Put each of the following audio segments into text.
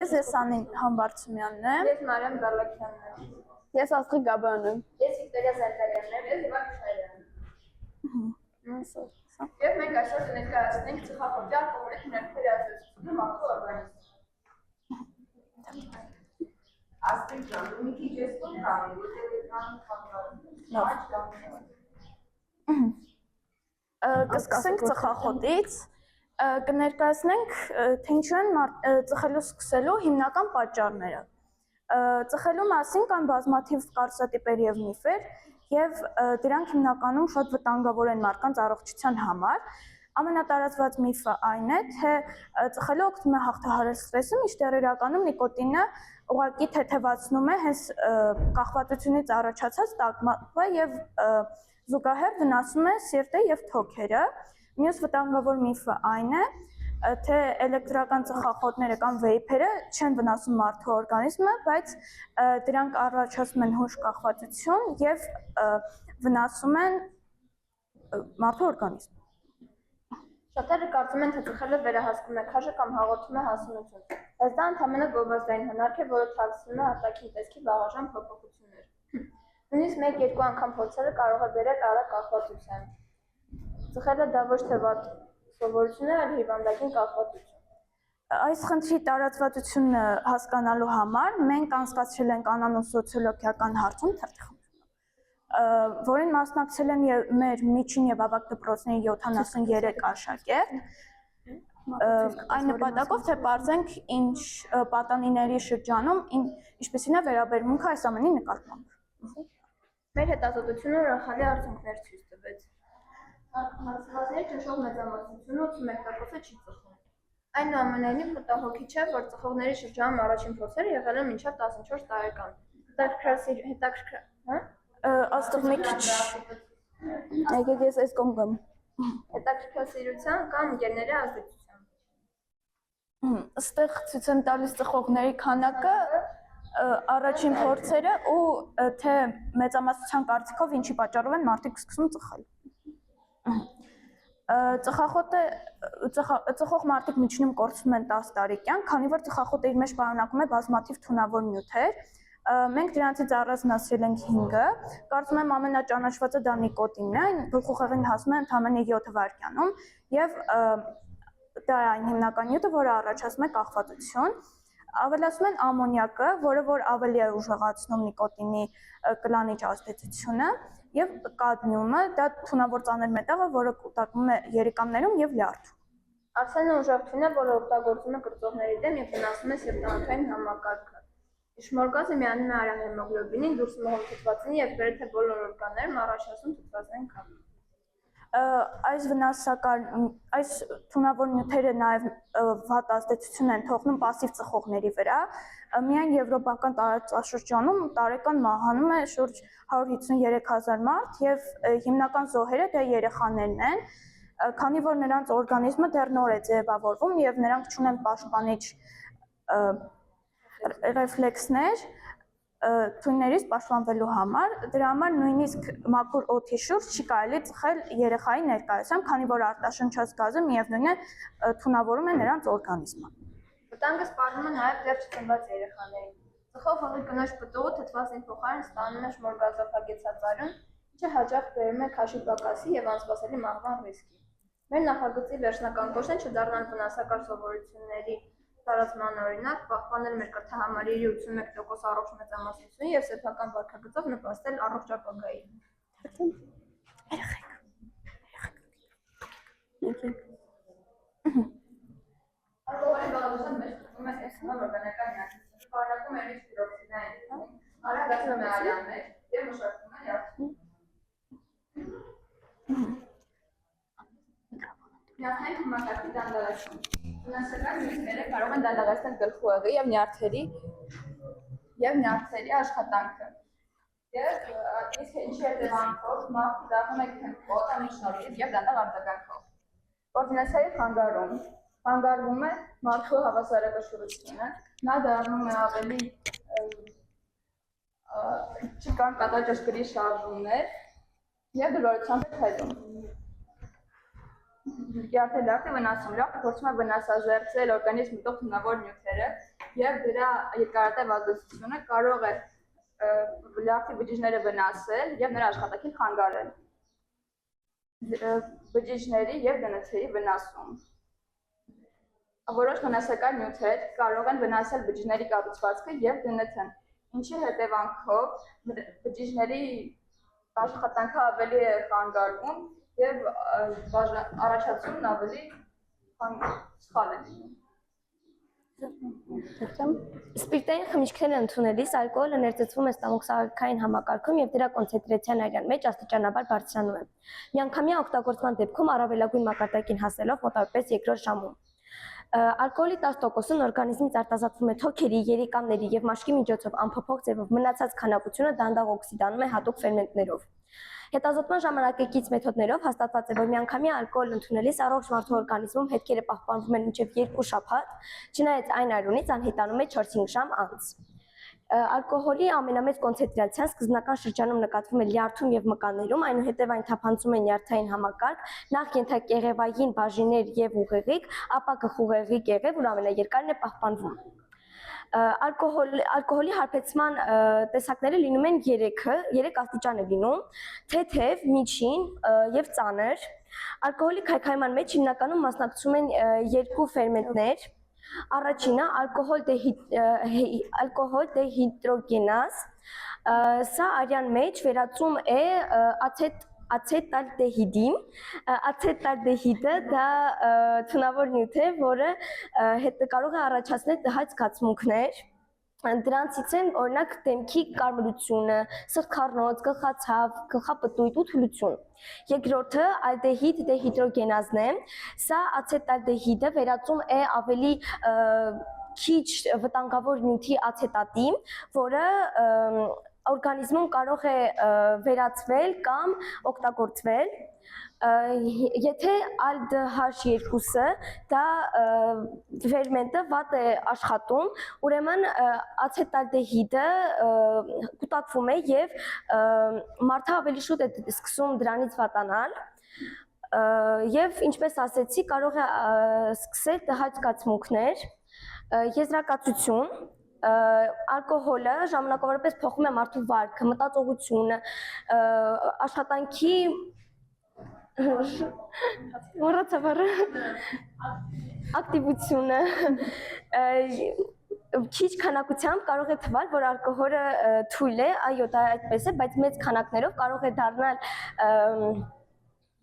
Ես Անին Համբարձումյանն եմ։ Ես Մարիամ Գալակյանն եմ։ Ես Աստղիկ Գաբյանն եմ։ Ես Վիկտորիա Զարդարյանն եմ, ես Հիվա Քիշարյանն։ Եվ մենք այսօր կներկայացնենք ծխախոտյա կողմից ներքերի ազդեցությունը մարդու օրգանիզմին։ Աստղիկ ջան, դու մի քիչ ես տուն կանի, որտեղ կսկսենք ծխախոտից, կներկայացնենք թե ինչու են ծխելու սկսելու հիմնական պատճառները։ Ծխելու մասին կան բազմաթիվ կարծրատիպեր եւ միֆեր, եւ դրանք հիմնականում շատ վտանգավոր են մարդկանց առողջության համար։ Ամենատարածված միֆը այն է, թե ծխելը օգնում է հաղթահարել սթրեսը, մինչդեռ իրականում նիկոտինը ուղղակի թեթևացնում է հենց կախվածությունից առաջացած տագնապը եւ զուգահեռ վնասում է սիրտը եւ թոքերը։ Մյուս վտանգավոր միֆը այն է, թե էլեկտրական ծխախոտները կամ վեյփերը չեն վնասում մարդու օրգանիզմը, բայց դրանք առաջացնում են հուշ կախվածություն եւ վնասում են մարդու օրգանիզմը։ Շատերը կարծում են, թե ծխելը վերահսկում է քաշը կամ հաղորդում է հասունություն, բայց դա ընդամենը գովազդային հնարք է, որը թաքցնում է արտաքին տեսքի վաղաժամ փոփոխություններ։ Նույնիսկ 1-2 անգամ փորձելը կարող է բերել արագ կախվածության։ Ծխելը դա ոչ թե վատ սովորություն է, այլ հիվանդագին կախվածություն։ Այս խնդրի տարածվածությունը հասկանալու համար մենք անցկացրել ենք անանուն սոցիոլոգիական հարցում թերթիկում, որին մասնակցել են մեր միջին եւ ավագ դպրոցների 73 աշակերտ, այն նպատակով թե պարզենք ինչ պատանիների շրջանում ինչպեսին է վերաբերմունքը այս ամենի նկատմամբ։ Մեր հետազոտությունը ուրախալի արդյունքներ ցույց տվեց։ Հարցվածների ճնշող մեծամասնությունը 81%-ը չի ծխում։ Այնուամենայնիվ մտահոգիչ չէ, որ ծխողների շրջանում առաջին փորձերը եղել են մինչև 14 տարեկան։ Աստղ մի քիչ։ Եկեք ես այս կողմ գամ։ Հետաքրքրասիրության կամ գեների ազդեցության։ Այստեղ ցույց են տալիս ծխողների քանակը, առաջին փորձերը ու թե մեծամասնության կարծիքով ինչի պատճառով են մարդիկ սկսում ծխել։ Ծխող մարդիկ միջինում կորցնում են 10 տարեկան, քանի որ ծխախոտը իր մեջ պարունակում է բազմաթիվ թունավոր նյութեր։ Մենք դրանցից առանձնացրել ենք 5-ը, կարծում եմ ամենաճանաչվածը դա նիկոտինն է, այն գլխուղեղին հասնում է ընդամենը 7 վայրկյանում եւ դա է այն հիմնական նյութը, որը առաջացնում է կախվածություն։ Ավելացնում են ամոնիակը, որը որ ավելի է ուժեղացնում նիկոտինի կլանիչ ազդեցությունը, եւ կադմիումը, դա թունավոր ծանր մետաղը, որը կուտակվում է երիկամներում եւ լյարդում։ Արսենը ուժեղ թույն է, որը օգտագործվում է կրծողների դեմ եւ վնասում է սիրտանոթային համակարգը։ Իշմորգազը միանում է արյան հեմոգլոբինին, դուրս մղում թթվածինի եւ գրեթե բոլոր օրգաններում առաջացնում թթվածնային քայլ։ Այս թունավոր նյութերը նաև վատ ազդեցություն են թողնում պասիվ ծխողների վրա։ Միայն եվրոպական տարածաշրջանում տարեկան մահանում է շուրջ 153,000 մարդ եւ հիմնական զոհերը դա երեխաներն են, քանի որ նրանց օրգանիզմը դեռ նոր է ձևավորվում եւ նրանք չունեն պաշտպանիչ ռեֆլեքսներ թույներից պաշտպանվելու համար, դրա համար նույնիսկ մաքուր օդի շուրջ չի կարելի ծխել երեխայի ներկայությամբ, քանի որ արտաշնչած գազը միևնույն է թունավորում է նրանց օրգանիզմը։ Վտանգը սպառնում է նաև դեռ չծնված երեխաներին։ Ծխող հողի կնոջ պտուղը թթվածնի փոխարեն ստանում է շմորգազոխագեցածարուն, ինչը հաճախ բերում է քաշի պակասի եւ անսպասելի մահվան ռիսկի։ Մեր նախագծի վերջնական կոչն է չդառնալ վնասակար սովորությունների տարածման օրինակ, պահպանել մեր կրթահամարերի 81% առողջ մեծամասնություն եւ սեփական վարքագծով նպաստել առողջ ապագային։ Ալկոհոլի բաղադրության մեջ խմում է էթանոլ օրգանական միացություն, պարունակում է ռիչ պիրոքսիդային, արագացնում է արյան մեջ եւ մշակվում է լյարդում։ Նյարդային համակարգի դանդաղեցում։ Վնասակար նյութերը կարող են դանդաղեցնել գլխուղեղի եւ նյարդերի աշխատանքը։ Եվ իսկ ինչի հետևանքով մարդը դառնում է քնկոտ, անշնորհիվ եւ դանդաղ արձագանքող։ Կոորդինացիայի խանգարում խանգարվում է մարդու հավասարակշռությունը, նա դառնում է ավելի չկան կատաճաշկրի շարժումներ եւ դժվարությամբ է քայլում։ Լյարդը վնասում, լյարդը փորձում է վնասազերծել օրգանիզմի մտող թունավոր նյութերը եւ դրա երկարատև ազդեցությունը կարող է լյարդի բջիջները վնասել եւ նրա աշխատանքին խանգարել։ Բջիջների եւ դնթերի վնասում։ Որոշ վնասակար նյութեր կարող են վնասել բջիջների կառուցվածքը եւ դնթ-ն, ինչի հետևանքով բջիջների աշխատանքը ավելի է խանգարվում եւ առաջացումն ավելի սխալ է լինում։ Սպիրտային խմիչքները ընդունելիս ալկոհոլը ներծծվում է ստամոքսահարքային համակարգում եւ դրա կոնցենտրացիան արյան մեջ աստիճանաբար բարձրանում է։ Միանգամյա օգտագործման դեպքում առավելագույն մակարդակին հասնելով մոտավորապես երկրորդ ժամում։ Ալկոհոլի 10%-ն օրգանիզմից արտազատվում է թոքերի, երիկամների եւ մաշկի միջոցով անփոփոխ ձևով, մնացած քանակությունը դանդաղ օքսիդանում է հատուկ ֆերմենտներով։ Հետազոտման ժամանակակից մեթոդներով հաստատված է, որ միանգամյա ալկոհոլ ընդունելիս առողջ մարդու օրգանիզմում հետքերը պահպանվում են մինչև 2 շաբաթ, չնայած այն առումից անհետանում է 4-5 ժամ անց։ Ալկոհոլի ամենամեծ կոնցենտրացիան սկզբնական շրջանում նկատվում է լյարդում եւ մկաններում, այնուհետեւ այն թափանցում է նյարդային համակարգ, նախ ենթակեղևային բաժիններ եւ ուղեղիկ, ապա գլխուղեղի կեղև, որ ամենաերկարն է պահպանվում։ Ալկոհոլի հարբեցման տեսակները լինում են 3 աստիճան է լինում, թեթև, միջին եւ ծանր։ Ալկոհոլի քայքայման մեջ հիմնականում մասնակցում են 2 ֆերմենտներ։ Առաջինը ալկոհոլ դեհիդրոգենազ, սա արյան մեջ վերածում է ացետալդեհիդի, ացետալդեհիդը դա թունավոր նյութ է, որը կարող է առաջացնել տհաճ զգացմունքներ, դրանցից են օրինակ դեմքի կարմրությունը, սրտխառնոց, գլխացավ, գլխապտույտ ու թուլություն։ Երկրորդը ալդեհիդ դեհիդրոգենազն է, սա ացետալդեհիդը վերածում է ավելի քիչ վտանգավոր նյութի ացետատի, որը օրգանիզմում կարող է վերածվել կամ օգտագործվել, եթե ալդհ2-ը դա ֆերմենտը վատ է աշխատում, ուրեմն ացետալդեհիդը կուտակվում է եւ մարդը ավելի շուտ է սկսում դրանից վատանալ եւ ինչպես ասեցի կարող է սկսել տհաճ զգացմունքներ, եզրակացություն, ալկոհոլը ժամանակավորապես փոխում է մարդու վարքը, մտածողությունը, աշխատանքի ակտիվությունը, քիչ քանակությամբ կարող է թվալ, որ ալկոհոլը թույլ է, այո, դա այդպես է, բայց մեծ քանակներով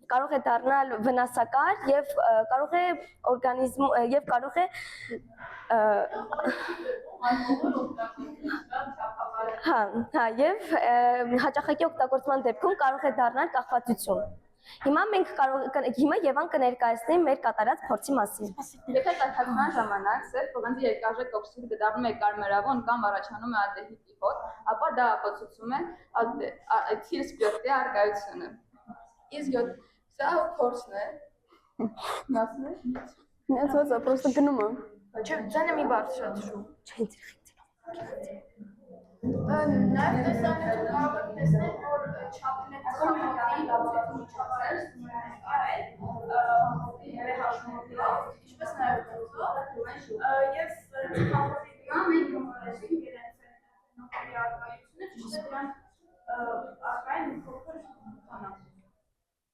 կարող է դառնալ վնասակար եւ կարող է օրգանիզմում եւ կարող է եւ հաճախակի օգտագործման դեպքում կարող է դառնալ կախվածություն։ Հիմա Եվան կներկայացնի մեր կատարած փորձի մասին։ Եթե տաքացման ժամանակ սև պղնձի երկարժեք օքսիդը դառնում է կարմրավուն կամ առաջանում է ալդեհիդի հոտ, ապա դա ապացուցում է էթիլ սպիրտի առկայությունը։ Իսկ սա փորձն է։ Մասն է։ Նեցվածա, պրոստը գնում է։ Չէ, ձենը մի բարձրացրու։ Չէ, Նաև տեսանյութում կարող եք տեսնել, որ չափն է ծխախոտի միջավայր հաշվով, ինչպես նաև գծով, եւ ծխախոտի իրենց նոկի արկայությունը, ճիշտ է դրանք արկային մի փոքր քանակ։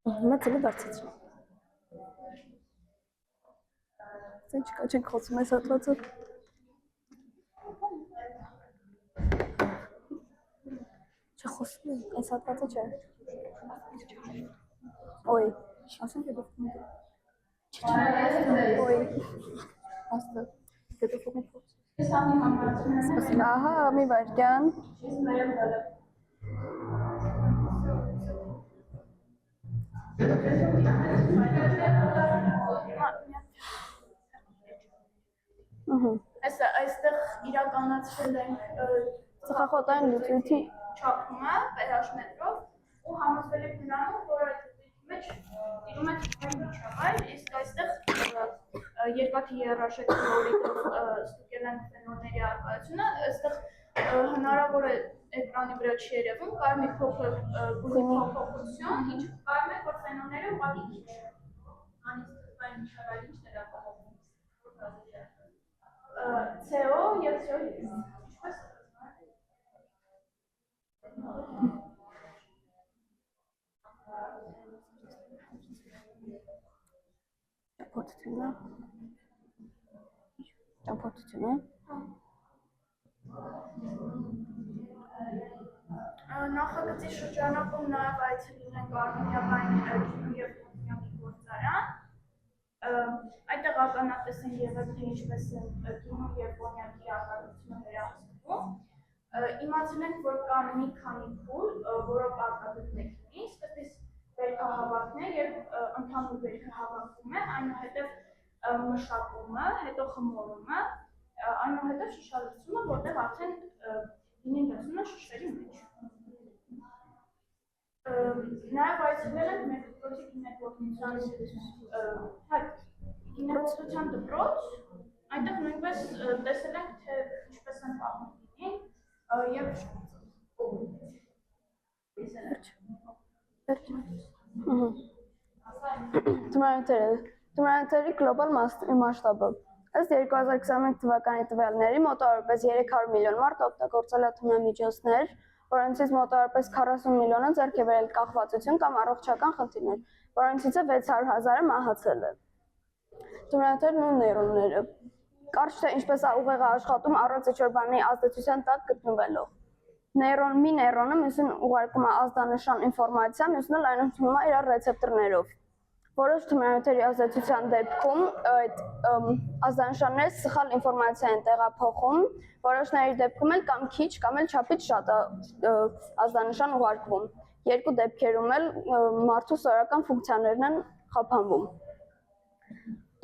Հիմա ծելը բարձրացրու։ Ձեն չկա, չենք խոսում այս հատվածը։ Չխոսում ենք, այս հատվածը չէ։ Ոյ, ասենք է դուք Ոյ, աստը, դուք փոքր։ Ահա, մի վայրկյան։ Այստեղ իրականացրել ենք ծխախոտային լուծույթի չափումը pH մետրով ու համոզվել ենք նրանով, որ այդ մեջ տիրում է թթվային միջավայր, իսկ այստեղ երկաթի եռաշեք քլորիդով ստուգել ենք ֆենոլների առկայությունը, այստեղ հնարավոր է էկրանի վրա չի երևում, կար մի փոքր գույնի փոփոխություն, ինչ կարում եք, որ ֆենոլները ուղղակի քիչ անից թթվային միջավայրի ինչ ներակայացնում։ CO եւ CO2։ Ինչպես Ճամփորդությունը։ Ճամփորդությունը։ Նախագծի շրջանակում նաև այցելել ենք Արմենիական գինու եւ կոնյակի գործարան։ Այդտեղ ականատես են եղել, թե ինչպես են գինու եւ կոնյակի արտադրությունը վերահսկվում։ Իմացել ենք, որ կա մի քանի փուլ, որով արտադրվում է գինի, սկզբից վերքահավաքն է եւ ընդհանուր վերքահավաքում է, այնուհետեւ մշակումը, հետո խմորումը, այնուհետեւ շշալցումը, որտեղ արդեն գինին դասում է շշերի մեջ։ Նաև այցելել ենք մեր դպրոցի գինեգործության դպրոց, այնտեղ նույնպես տեսել ենք, թե ինչպես են պահում գինին եւ Թմրանյութերի գլոբալ մասշտաբը։ Ըստ 2021 թվականի տվյալների մոտավորապես 300 միլիոն մարդ օգտագործել է թմրամիջոցներ, որոնցից մոտավորապես 40 միլիոնը ձեռք է բերել կախվածություն կամ առողջական խնդիրներ, որոնցից 600,000-ը մահացել է։ Թմրանյութերն ու նեյրոնները։ Կարճ թե ինչպես է ուղեղը աշխատում առանց ինչ-որ բանի ազդեցության տակ գտնվելով։ Մի նեյրոնը մյուսին ուղարկում է ազդանշան ինֆորմացիա, մյուսն էլ այն ընդունում է իր ռեցեպտորներով։ Որոշ թմրանյութերի ազդեցության դեպքում այդ ազդանշանները սխալ ինֆորմացիա են տեղափոխում, որոշների դեպքում էլ կամ քիչ, կամ էլ չափից շատ ազդանշան ուղարկվում։ Երկու դեպքերում էլ մարդու սովորական ֆունկցիաներն են խափանվում։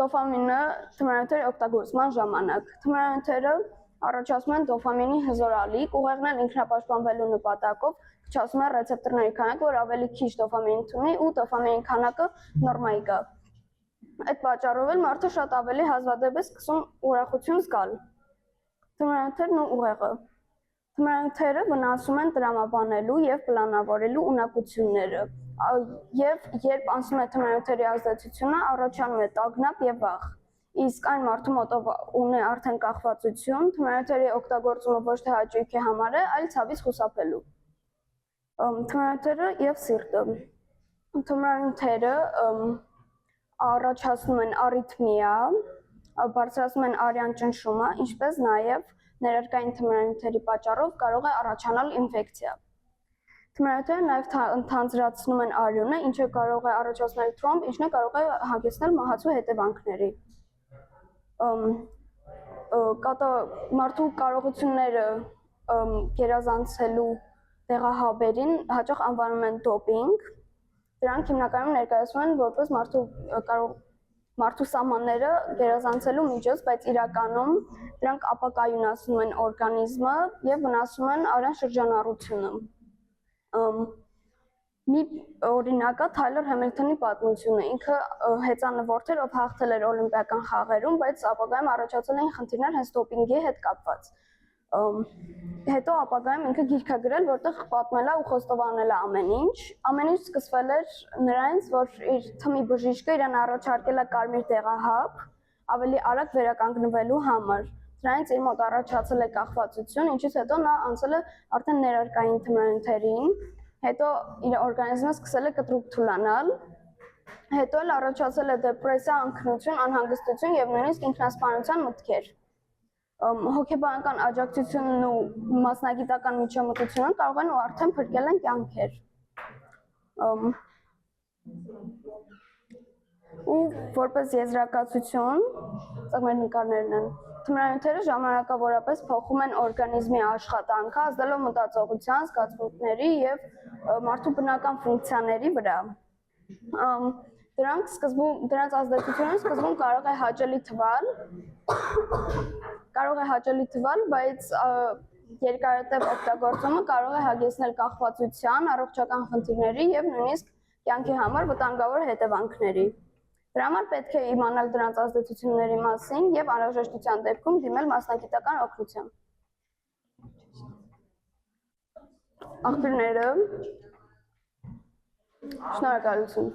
Դոֆամինը թմրանյութերի օգտագործման ժամանակ։ Թմրանյութերը առաջացնում են դոֆամինի հզորալիք, ուղեղն էլ ինքնապաշտպանվելու նպատակով քչացնում է ռեցեպտորների քանակը, որ ավելի քիչ դոֆամին ունի ու դոֆամինի քանակը նորմայի գա։ Այդ պատճառով էլ մարդը շատ ավելի հազվադեպ է սկսում ուրախություն զգալ։ Թմրանյութերն ու ուղեղը։ Թմրանյութերը վնասում են տրամաբանելու եւ պլանավորելու ունակությունները, եւ երբ անցնում է թմրանյութերի ազդեցությունը, առաջանում է տագնապ եւ վախ։ Իսկ այն մարդու մոտով ունի արդեն կախվածություն, թմրանյութերի օգտագործումը ոչ թե հաճույքի համար է, այլ ցավից խուսափելու։ Թմրանյութերը եւ սիրտը։ Թմրանյութերը առաջացնում են արիթմիա, բարձրացնում են արյան ճնշումը, ինչպես նաեւ ներերակային թմրանյութերի պատճառով կարող է առաջանալ ինֆեկցիա։ Թմրանյութերը նաեւ թանձրացնում են արյունը, ինչը կարող է առաջացնել թրոմբ, ինչն է կարող է հանգեցնել մահացու հետևանքների։ Մարդու կարողությունները գերազանցելու տեղահաբերին հաճախ անվանում են դոպինգ։ Դրանք հիմնականում ներկայացվում են որպես մարդու սահմանները գերազանցելու միջոց, բայց իրականում դրանք ապակայունացնում են օրգանիզմը եւ վնասում են արյան շրջանառությունը։ Մի օրինակը Թայլեր Համիլթոնի պատմությունը, ինքը հեծանվորդ էր, ով հաղթել էր օլիմպիական խաղերում, բայց ապագայում առաջացել էին խնդիրներ հենց դոպինգի հետ կապված։ Հետո ապագայում ինքը գիրք է գրել, որտեղ պատմել է ու խոստովանել է ամեն ինչ սկսվել էր նրանից, որ իր թմի բժիշկը իրեն առաջարկել է կարմիր դեղահապ ավելի արագ վերականգնվելու համար։ Դրանից իր մոտ առաջացել է կախվածություն, ինչից հետո նա անցել է արդեն ներերակային թմրանյութերին, հետո իր օրգանիզմը սկսել է կտրուկ թուլանալ, հետո էլ առաջացել է դեպրեսիա, անքնություն, անհանգստություն եւ նույնիսկ ինքնասպանության մտքեր։ Հոգեբանական աջակցությունն ու մասնագիտական միջամտությունը կարող են ու արդեն փրկել են կյանքեր։ Ու որպես եզրակացություն, սա մեր նկարներն են, թմրանյութերը ժամանակավորապես փոխում են օրգանիզմի աշխատանքը, ազդելով մտածողության, զգացմունքների եւ մարդու բնական ֆունկցիաների վրա։ Դրանց ազդեցությունը սկզբում կարող է հաճելի թվալ, բայց երկարատև օգտագործումը կարող է հանգեցնել կախվածության, առողջական խնդիրների եւ նույնիսկ կյանքի համար վտանգավոր հետևանքների։ Դրա համար պետք է իմանալ դրանց ազդեցությունների մասին եւ անհրաժեշտության դեպքում դիմել մասնագիտական օգնության։ Աղբյուրները։ Շնորհակալություն։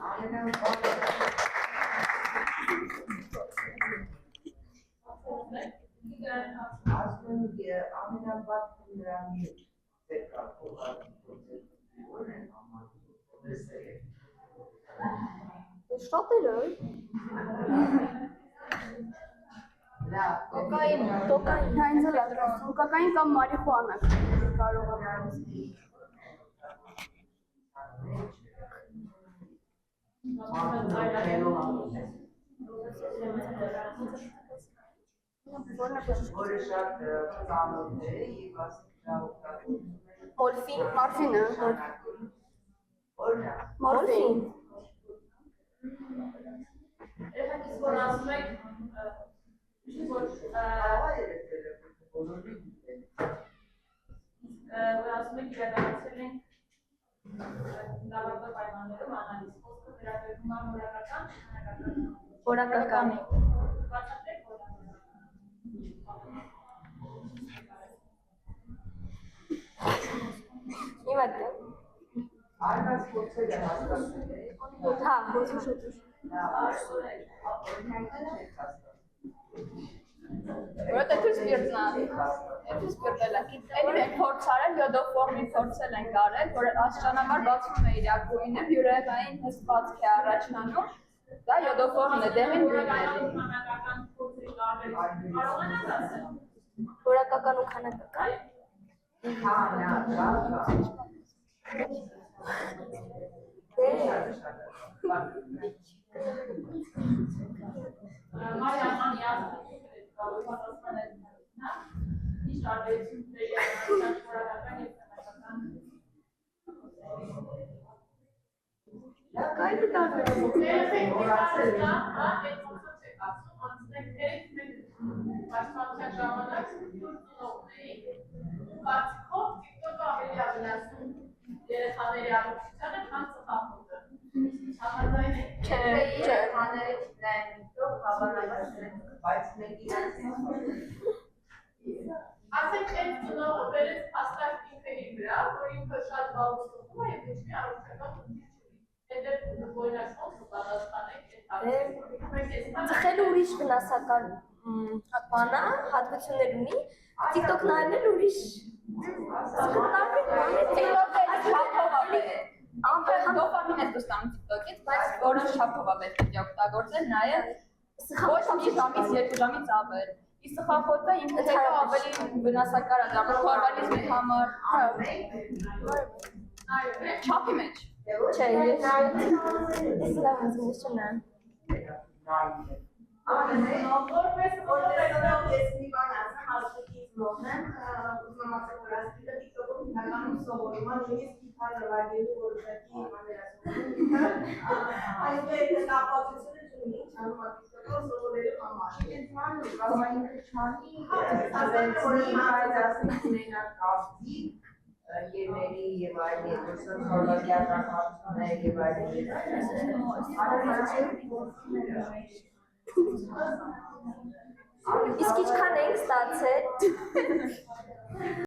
Շատերը կոկային հենց էլ ադրասում կոկային կամ մարիխուանա կարող է Որը շատ ծանոթ է եւ մորֆին, մորֆինը մորֆին Երեխեքից որ ասում եք, որ ասում եք իրականացել ենք լավագույն պայմաններում անալիզ, խոսքը վերաբերում է Որակականի։ բացատրեք Հիմա դե։ Արկած փորձել է հասկացել։ Հա, խոսում շուտ։ Вот это спиртна. Это спирտելա։ Էլի մենք փորձ արել, յոդոֆորմի փորձել ենք արել, որ աստիճանաբար բացվում է իր ակույնը, բյուրեղային հսկվածք է առաջանում։ Դա յոդոֆորմն է, դեղին բյուրեղային։ քանակական փորձի տարբերություն կարող են ասել։ Որակական ու քանակական։ Մարիաման յասնիկ կարող պատասխանել նա, ինչ տարբերություններ են որակական և քանակական։ Կայքի տարբերություն։ Պաշտպանության ժամանակ ծնողների կարծիքով TikTok-ը ավելի ավելացնում երեխաների առողջությանը, քան ծխախոտը։ Համաձայն եք։ Չէ, երեխաների չնայեն TikTok, հավանաբար չեն։ Բայց մենք Ասենք այդ ծնողը բերեց հաստատ ինքը իր վրա, որ ինքը շատ բաղուց ծխում է և ոչ մի առողջական խնդիր չունի։ Այդ դեպքում օրինակ ոնց կպատասխանեք այդ Ծխելը ուրիշ վնասակար բան է, հատկություններ ունի, TikTok նայելն էլ ուրիշ Դոֆամին է ստանում TikTok-ից, բայց որոշ չափով է պետք է օգտագործել, նաև ոչ մի ժամից 2 ժամից ավել։ Իսկ ծխախոտը ինքը ավելի վնասակար է դառնում օրգանիզմի համար։ Չափի մեջ։ չէ, ես լավ զգուշություն եմ։ որպես ես մի բան ասեմ, ասեցիք մոհնեմ, ուսումնասիրել որաստիկը TikTok-ում հիմնականում սովորում են, նույնիսկ գիտար նվագելու որոշակի այնպես կապացությունը չունի, չանում է TikTok-ը սովորելու համար։ Ես մանու, կարող է ինքը չանի, բայց ասենք ունենալ կապցիկ, երների եւ այլ սոցիոլոգիական հարցեր եւ այլն։ Իսկ ինչքան ենք ստացել։